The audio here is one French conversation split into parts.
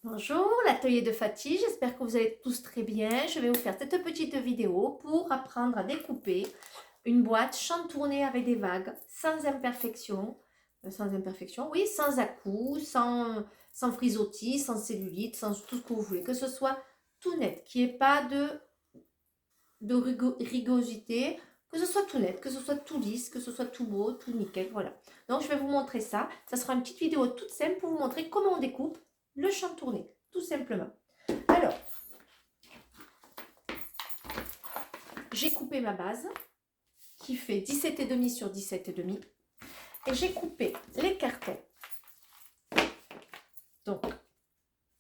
Bonjour, l'atelier de Fatih, j'espère que vous allez tous très bien. Je vais vous faire cette petite vidéo pour apprendre à découper une boîte chantournée avec des vagues, sans imperfection, oui, sans à-coups, sans frisottis, sans cellulite, sans tout ce que vous voulez, que ce soit tout net, qu'il n'y ait pas de rigosité, que ce soit tout net, que ce soit tout lisse, que ce soit tout beau, tout nickel, voilà. Donc je vais vous montrer ça, ça sera une petite vidéo toute simple pour vous montrer comment on découpe le chantourné, tout simplement. Alors, j'ai coupé ma base qui fait 17,5 sur 17,5 et j'ai coupé les cartons. Donc,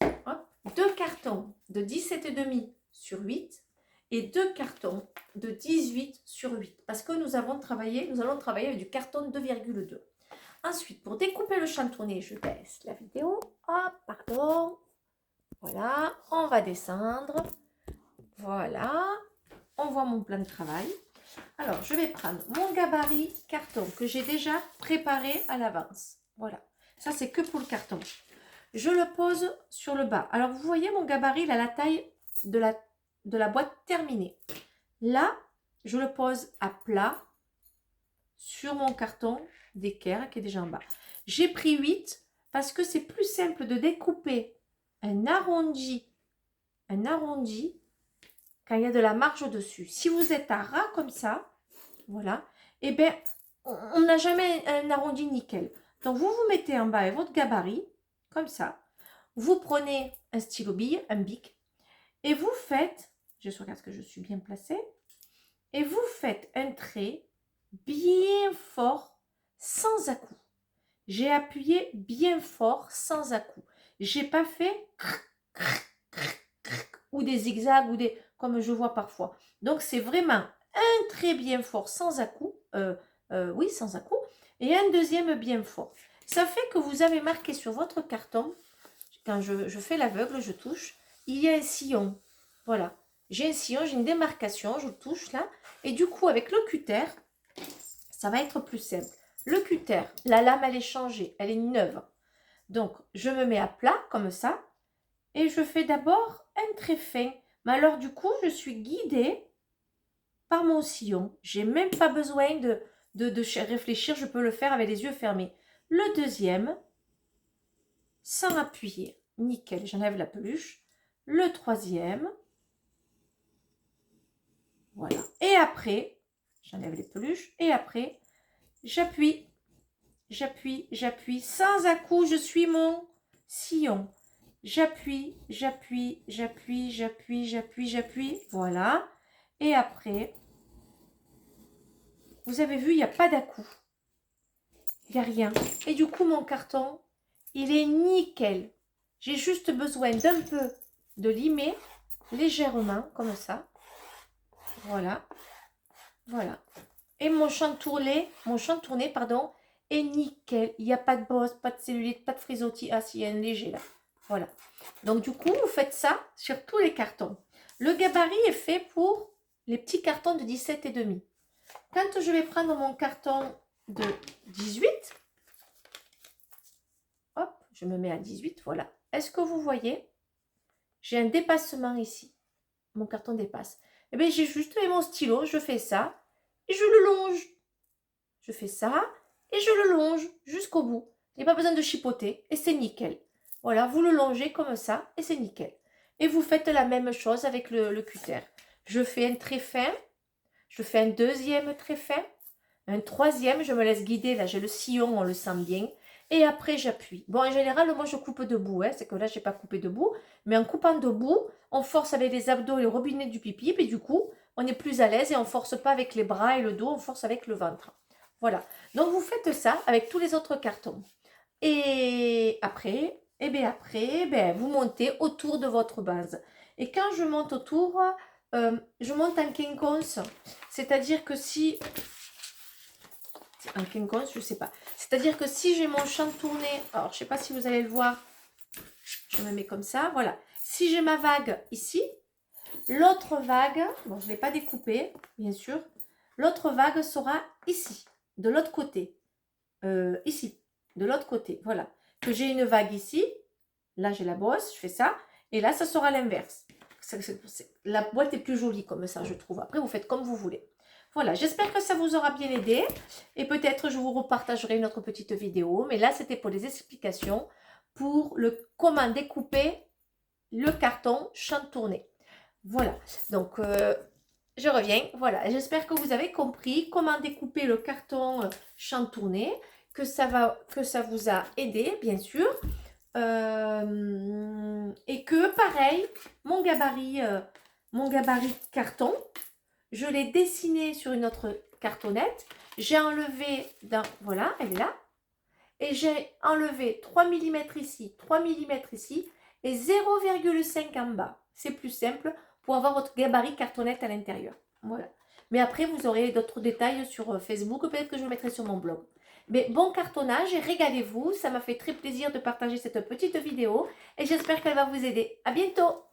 hop, deux cartons de 17,5 sur 8 et deux cartons de 18 sur 8 parce que nous allons travailler avec du carton 2,2. Ensuite, pour découper le chantourné, je baisse la vidéo. Hop, pardon. Voilà, on va descendre. Voilà, on voit mon plan de travail. Alors, je vais prendre mon gabarit carton que j'ai déjà préparé à l'avance. Voilà, ça c'est que pour le carton. Je le pose sur le bas. Alors, vous voyez, mon gabarit, il a la taille de la boîte terminée. Là, je le pose à plat sur mon carton d'équerre qui est déjà en bas. J'ai pris 8 parce que c'est plus simple de découper un arrondi quand il y a de la marge dessus. Si vous êtes à ras comme ça, voilà, et bien on n'a jamais un arrondi nickel. Donc vous vous mettez en bas avec votre gabarit, comme ça. Vous prenez un stylo bille, un bic, et vous faites, je regarde que je suis bien placée, et vous faites un trait bien fort, sans à-coups. J'ai appuyé bien fort, sans à-coups. J'ai pas fait ou des zigzags ou des comme je vois parfois. Donc c'est vraiment un trait bien fort sans à-coups, oui sans à-coups, et un deuxième bien fort. Ça fait que vous avez marqué sur votre carton, quand je fais l'aveugle, je touche, il y a un sillon. Voilà, j'ai un sillon, j'ai une démarcation, je touche là, et du coup avec le cutter, ça va être plus simple. Le cutter, la lame elle est changée, elle est neuve. Donc je me mets à plat comme ça, et je fais d'abord un trait fin. Mais alors du coup, je suis guidée par mon sillon. J'ai même pas besoin de réfléchir, je peux le faire avec les yeux fermés. Le deuxième, sans appuyer, nickel, j'enlève la peluche. Le troisième, voilà. Et après, j'enlève les peluches, et après, j'appuie, j'appuie, sans à-coups, je suis mon sillon. J'appuie, voilà. Et après, vous avez vu, il n'y a pas d'à-coups. Il n'y a rien. Et du coup, mon carton, il est nickel. J'ai juste besoin d'un peu de limer, légèrement, comme ça. Voilà. Voilà. Et mon chantourné, pardon, est nickel. Il n'y a pas de bosse, pas de cellulite, pas de frisottis. Ah, si, il y a un léger là. Voilà. Donc, du coup, vous faites ça sur tous les cartons. Le gabarit est fait pour les petits cartons de 17,5. Quand je vais prendre mon carton de 18, hop, je me mets à 18, voilà. Est-ce que vous voyez? J'ai un dépassement ici. Mon carton dépasse. Eh bien, j'ai juste mon stylo, je fais ça et je le longe. Je fais ça et je le longe jusqu'au bout. Il n'y a pas besoin de chipoter et c'est nickel. Voilà, vous le longez comme ça et c'est nickel. Et vous faites la même chose avec le cutter. Je fais un trait fin, je fais un deuxième trait fin, un troisième, je me laisse guider, là j'ai le sillon, on le sent bien, et après j'appuie. Bon, en général, moi je coupe debout, hein, c'est que là j'ai pas coupé debout, mais en coupant debout, on force avec les abdos et le robinet du pipi, et du coup, on est plus à l'aise et on force pas avec les bras et le dos, on force avec le ventre. Voilà, donc vous faites ça avec tous les autres cartons. Et après, vous montez autour de votre base. Et quand je monte autour, je monte en quinconce. C'est-à-dire que si... Un quinconce, je sais pas. C'est-à-dire que si j'ai mon chantourné... Alors, je sais pas si vous allez le voir. Je me mets comme ça, voilà. Si j'ai ma vague ici, l'autre vague... Bon, je ne l'ai pas découpée, bien sûr. L'autre vague sera ici, de l'autre côté. Ici, de l'autre côté, voilà. Que j'ai une vague ici Là, j'ai la bosse, je fais ça. Et là, ça sera l'inverse. La boîte est plus jolie comme ça, je trouve. Après, vous faites comme vous voulez. Voilà, j'espère que ça vous aura bien aidé. Et peut-être je vous repartagerai une autre petite vidéo. Mais là, c'était pour les explications pour comment découper le carton chantourné. Voilà, donc je reviens. Voilà, j'espère que vous avez compris comment découper le carton chantourné, que ça vous a aidé, bien sûr. Et que pareil, mon gabarit carton, je l'ai dessiné sur une autre cartonnette. J'ai enlevé, voilà, elle est là. Et j'ai enlevé 3 mm ici, 3 mm ici et 0,5 en bas. C'est plus simple pour avoir votre gabarit cartonnette à l'intérieur. Voilà. Mais après, vous aurez d'autres détails sur Facebook. Peut-être que je le mettrai sur mon blog. Mais bon cartonnage et régalez-vous. Ça m'a fait très plaisir de partager cette petite vidéo. Et j'espère qu'elle va vous aider. À bientôt!